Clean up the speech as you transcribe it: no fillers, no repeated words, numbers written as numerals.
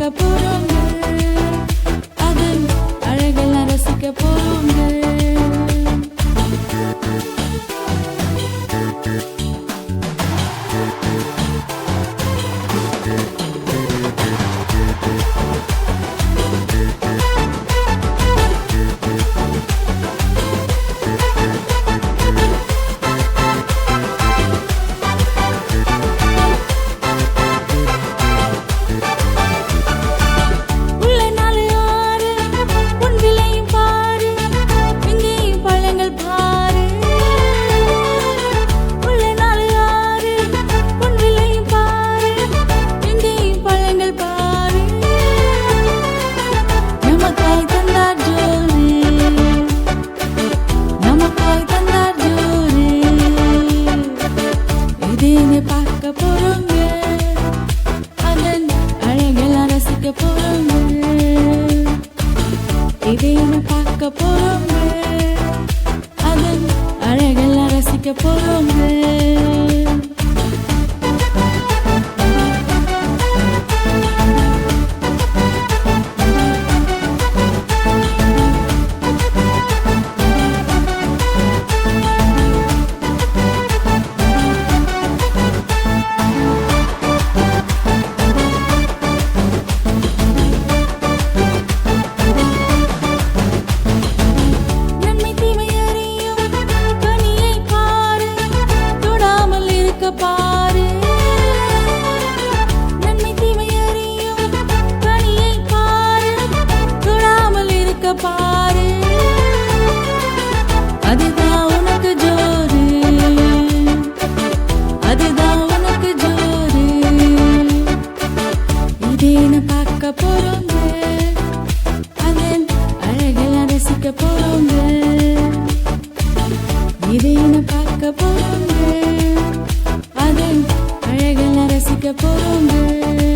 பார்க்க போறோங்க, அதன் அழகெல்லாம் ரசிக்க போறோங்க. பார்க்க போறோங்க, அதன் அழகெல்லாம் ரசிக்க போறோங்க. இதையும் பார்க்க போறோங்க, அதன் அழகெல்லாம் ரசிக்க போறோங்க. பாரு, அதுதான் உனக்கு ஜோறு, அதுதான் உனக்கு ஜோறு. இதேன்னு பார்க்க போறோங்க, அதன் அழகெல்லாம் ரசிக்க போறோங்க. இதேன்னு பார்க்க போறோங்க, அதன் அழகெல்லாம் ரசிக்க போறோங்க.